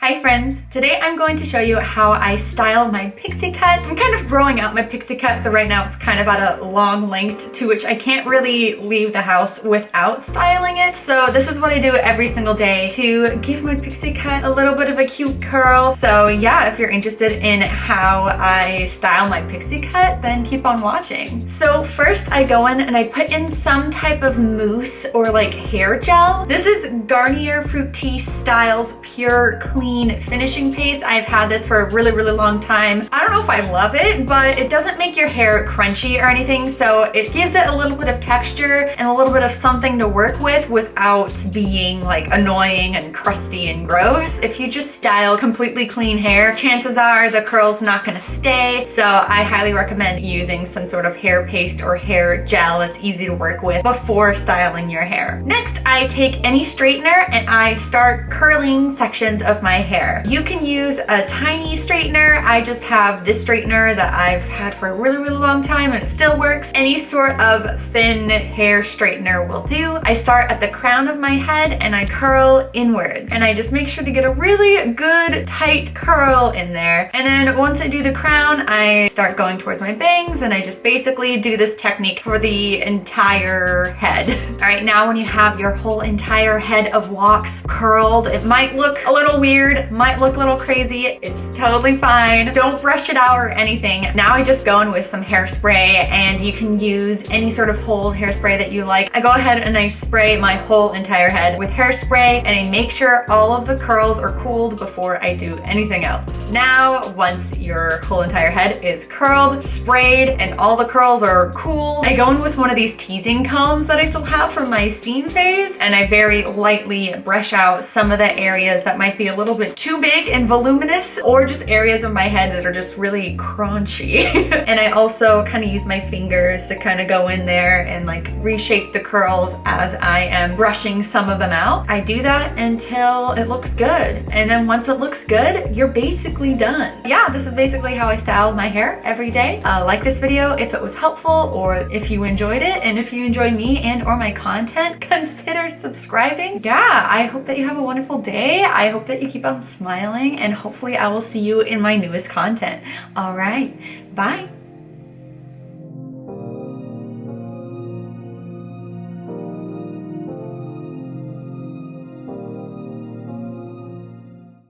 Hi friends! Today I'm going to show you how I style my pixie cut. I'm kind of growing out my pixie cut, so right now it's kind of at a long length to which I can't really leave the house without styling it. So this is what I do every single day to give my pixie cut a little bit of a cute curl. So yeah, if you're interested in how I style my pixie cut, then keep on watching. So first I go in and I put in some type of mousse or like hair gel. This is Garnier Fructis Styles Pure Clean Finishing Paste. I've had this for a really long time. I don't know if I love it, but it doesn't make your hair crunchy or anything, so it gives it a little bit of texture and a little bit of something to work with without being like annoying and crusty and gross. If you just style completely clean hair, chances are the curl's not gonna stay, so I highly recommend using some sort of hair paste or hair gel that's easy to work with before styling your hair. Next, I take any straightener and I start curling sections of my hair. You can use a tiny straightener. I just have this straightener that I've had for a really long time and it still works. Any sort of thin hair straightener will do. I start at the crown of my head and I curl inwards, and I just make sure to get a really good tight curl in there. And then once I do the crown, I start going towards my bangs, and I just basically do this technique for the entire head. All right, now when you have your whole entire head of locks curled, it might look a little weird, might look a little crazy. It's totally fine. Don't brush it out or anything. Now I just go in with some hairspray, and you can use any sort of hold hairspray that you like. I go ahead and I spray my whole entire head with hairspray, and I make sure all of the curls are cooled before I do anything else. Now, once your whole entire head is curled, sprayed, and all the curls are cool, I go in with one of these teasing combs that I still have from my scene phase, and I very lightly brush out some of the areas that might be a little bit too big and voluminous, or just areas of my head that are just really crunchy. And I also kind of use my fingers to kind of go in there and like reshape the curls as I am brushing some of them out. I do that until it looks good. And then once it looks good, you're basically done. Yeah, this is basically how I style my hair every day. Like this video if it was helpful, or if you enjoyed it, and if you enjoy me and or my content, consider subscribing. Yeah, I hope that you have a wonderful day. I hope that you keep on smiling, and hopefully I will see you in my newest content. All right, bye.